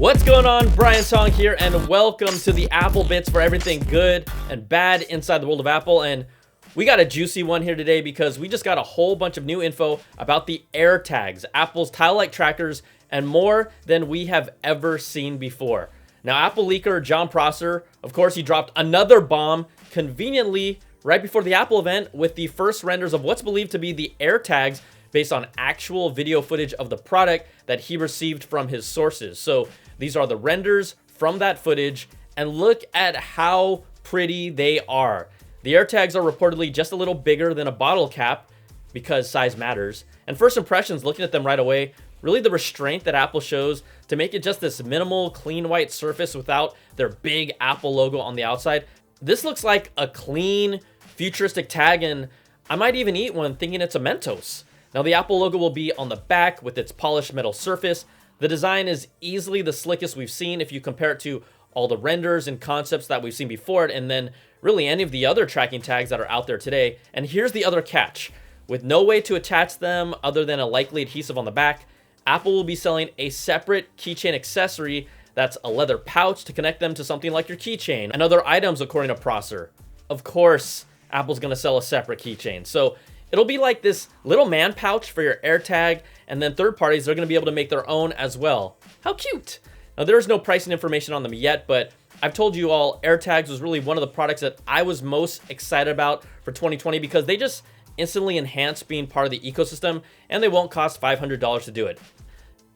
What's going on? Brian Tong here, and welcome to the Apple Bits for everything good and bad inside the world of Apple. And we got a juicy one here today because we just got a whole bunch of new info about the AirTags, Apple's tile-like trackers, and more than we have ever seen before. Now, Apple leaker John Prosser, of course, he dropped another bomb conveniently right before the Apple event with the first renders of what's believed to be the AirTags based on actual video footage of the product that he received from his sources. So these are the renders from that footage, and look at how pretty they are. The AirTags are reportedly just a little bigger than a bottle cap because size matters. And first impressions, looking at them right away, really the restraint that Apple shows to make it just this minimal, clean white surface without their big Apple logo on the outside. This looks like a clean, futuristic tag, and I might even eat one thinking it's a Mentos. Now, the Apple logo will be on the back with its polished metal surface. The design is easily the slickest we've seen if you compare it to all the renders and concepts that we've seen before it, and then really any of the other tracking tags that are out there today. And here's the other catch. With no way to attach them other than a likely adhesive on the back, Apple will be selling a separate keychain accessory that's a leather pouch to connect them to something like your keychain and other items, according to Prosser. Of course, Apple's going to sell a separate keychain. So it'll be like this little man pouch for your AirTag, and then third parties are going to be able to make their own as well. How cute! Now, there is no pricing information on them yet, but I've told you all, AirTags was really one of the products that I was most excited about for 2020 because they just instantly enhance being part of the ecosystem, and they won't cost $500 to do it.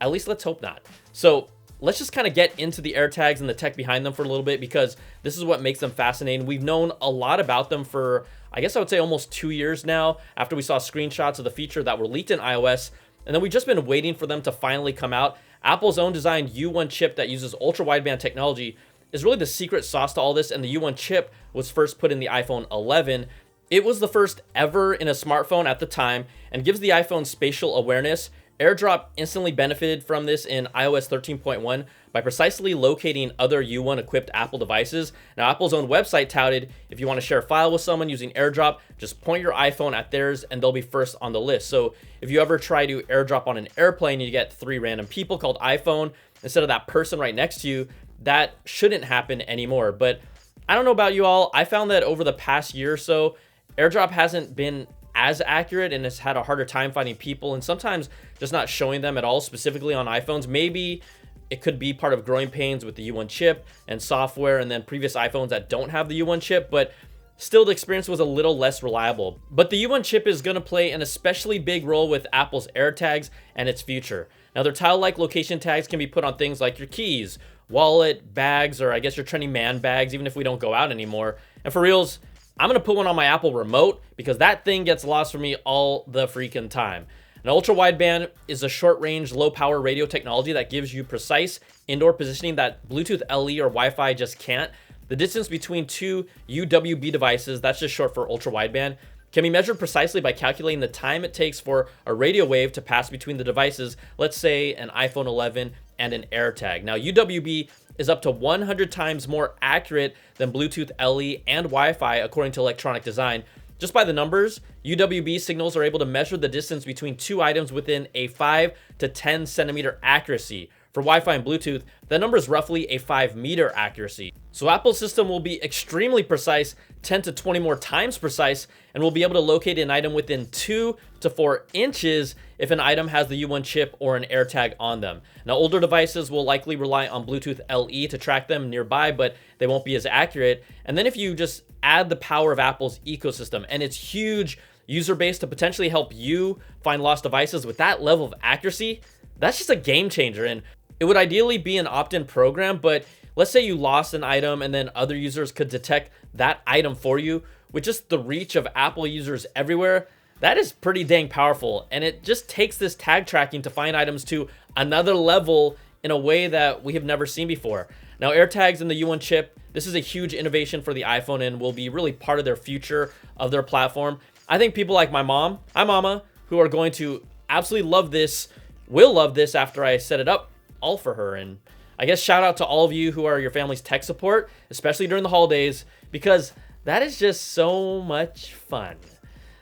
At least let's hope not. So let's just kind of get into the AirTags and the tech behind them for a little bit, because this is what makes them fascinating. We've known a lot about them for, I guess I would say, almost 2 years now, after we saw screenshots of the feature that were leaked in iOS, and then we've just been waiting for them to finally come out. Apple's own designed U1 chip that uses ultra-wideband technology is really the secret sauce to all this, and the U1 chip was first put in the iPhone 11. It was the first ever in a smartphone at the time and gives the iPhone spatial awareness. AirDrop instantly benefited from this in iOS 13.1 by precisely locating other U1 equipped Apple devices. Now, Apple's own website touted if you want to share a file with someone using AirDrop, just point your iPhone at theirs and they'll be first on the list. So if you ever try to AirDrop on an airplane, you get 3 random people called iPhone instead of that person right next to you. That shouldn't happen anymore. But I don't know about you all. I found that over the past year or so, AirDrop hasn't been as accurate and has had a harder time finding people, and sometimes just not showing them at all, specifically on iPhones. Maybe it could be part of growing pains with the U1 chip and software and then previous iPhones that don't have the U1 chip, but still the experience was a little less reliable. But the U1 chip is going to play an especially big role with Apple's AirTags and its future. Now, their tile-like location tags can be put on things like your keys, wallet, bags, or I guess your trendy man bags, even if we don't go out anymore. And for reals, I'm going to put one on my Apple remote because that thing gets lost for me all the freaking time. An ultra-wideband is a short-range, low-power radio technology that gives you precise indoor positioning that Bluetooth LE or Wi-Fi just can't. The distance between two UWB devices, that's just short for ultra-wideband, can be measured precisely by calculating the time it takes for a radio wave to pass between the devices, let's say an iPhone 11 and an AirTag. Now, UWB is up to 100 times more accurate than Bluetooth LE and Wi-Fi, according to Electronic Design. Just by the numbers, UWB signals are able to measure the distance between two items within a 5 to 10 centimeter accuracy. For Wi-Fi and Bluetooth, that number is roughly a 5-meter accuracy. So Apple's system will be extremely precise, 10 to 20 more times precise, and will be able to locate an item within 2 to 4 inches if an item has the U1 chip or an AirTag on them. Now, older devices will likely rely on Bluetooth LE to track them nearby, but they won't be as accurate. And then if you just add the power of Apple's ecosystem and its huge user base to potentially help you find lost devices with that level of accuracy, that's just a game changer. And it would ideally be an opt-in program, but let's say you lost an item and then other users could detect that item for you. With just the reach of Apple users everywhere, that is pretty dang powerful. And it just takes this tag tracking to find items to another level in a way that we have never seen before. Now, AirTags and the U1 chip, this is a huge innovation for the iPhone and will be really part of their future of their platform. I think people like my mom, hi mama, who are going to absolutely love this, will love this after I set it up all for her. And I guess shout out to all of you who are your family's tech support, especially during the holidays, because that is just so much fun.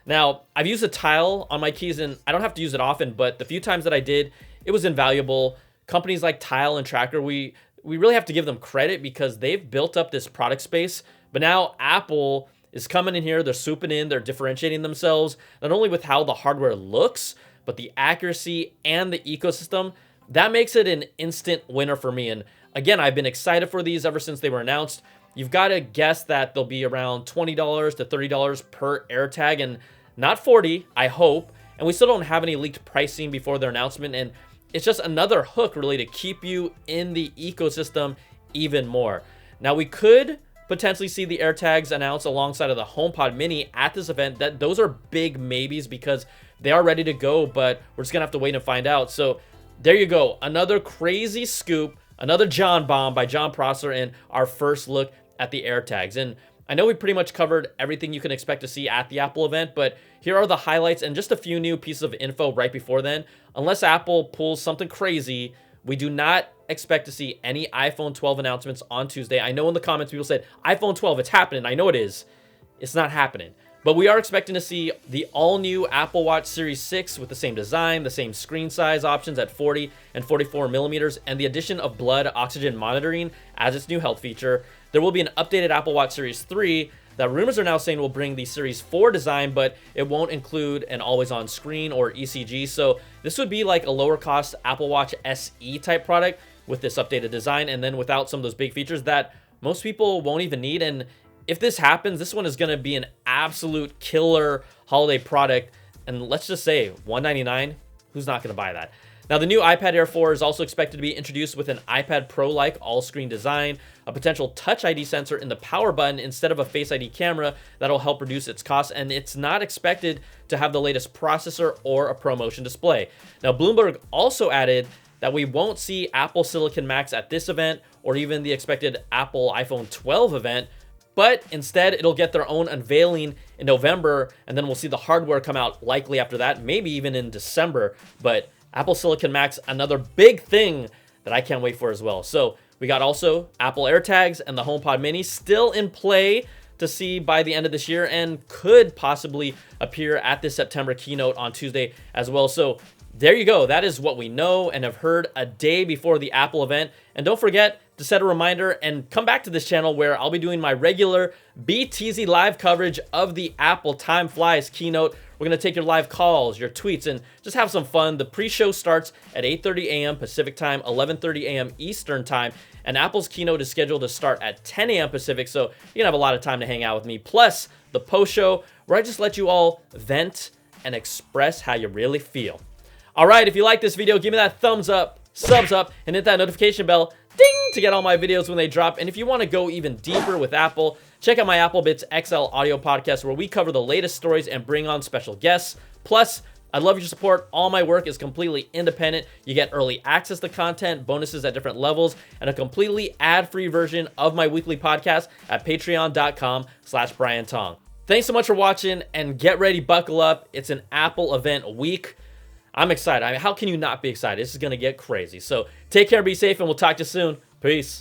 Now, I've used a tile on my keys and I don't have to use it often, but the few times that I did, it was invaluable. companies like Tile and Tracker, we really have to give them credit because they've built up this product space. But now Apple is coming in here, they're swooping in, they're differentiating themselves, not only with how the hardware looks, but the accuracy and the ecosystem. That makes it an instant winner for me. And again, I've been excited for these ever since they were announced. You've got to guess that they'll be around $20 to $30 per AirTag, and not 40, I hope. And we still don't have any leaked pricing before their announcement, and it's just another hook really to keep you in the ecosystem even more. Now, we could potentially see the AirTags announced alongside of the HomePod Mini at this event. Those are big maybes because they are ready to go, but we're just gonna have to wait and find out. So there you go, another crazy scoop, another John bomb by John Prosser, and our first look at the AirTags. And I know we pretty much covered everything you can expect to see at the Apple event, but here are the highlights and just a few new pieces of info right before then. Unless Apple pulls something crazy, we do not expect to see any iPhone 12 announcements on Tuesday. I know in the comments people said, iPhone 12, it's happening. I know it is. It's not happening. But we are expecting to see the all-new Apple Watch Series 6 with the same design, the same screen size options at 40 and 44 millimeters, and the addition of blood oxygen monitoring as its new health feature. There will be an updated Apple Watch Series 3 that rumors are now saying will bring the Series 4 design, but it won't include an always-on screen or ECG. So this would be like a lower-cost Apple Watch SE type product with this updated design, and then without some of those big features that most people won't even need. And if this happens, this one is going to be an absolute killer holiday product. And let's just say $199, who's not going to buy that? Now, the new iPad Air 4 is also expected to be introduced with an iPad Pro-like all-screen design, a potential Touch ID sensor in the power button instead of a Face ID camera that'll help reduce its cost, and it's not expected to have the latest processor or a ProMotion display. Now, Bloomberg also added that we won't see Apple Silicon Macs at this event or even the expected Apple iPhone 12 event, but instead it'll get their own unveiling in November, and then we'll see the hardware come out likely after that, maybe even in December. But Apple Silicon Macs, another big thing that I can't wait for as well. So we got also Apple AirTags and the HomePod Mini still in play to see by the end of this year, and could possibly appear at this September keynote on Tuesday as well. So there you go. That is what we know and have heard a day before the Apple event. And don't forget to set a reminder and come back to this channel where I'll be doing my regular BTZ live coverage of the Apple TimeFlies keynote. We're going to take your live calls, your tweets, and just have some fun. The pre-show starts at 8:30 a.m. Pacific time, 11:30 a.m. Eastern time, and Apple's keynote is scheduled to start at 10 a.m. Pacific, so you're going to have a lot of time to hang out with me. Plus, the post-show where I just let you all vent and express how you really feel. All right, if you like this video, give me that thumbs up, subs up, and hit that notification bell, ding, to get all my videos when they drop. And if you want to go even deeper with Apple, check out my Apple Bits XL audio podcast where we cover the latest stories and bring on special guests. Plus, I'd love your support. All my work is completely independent. You get early access to content, bonuses at different levels, and a completely ad-free version of my weekly podcast at patreon.com/Brian Tong. Thanks so much for watching, and get ready, buckle up. It's an Apple event week. I'm excited. I mean, how can you not be excited? This is going to get crazy. So take care, be safe, and we'll talk to you soon. Peace.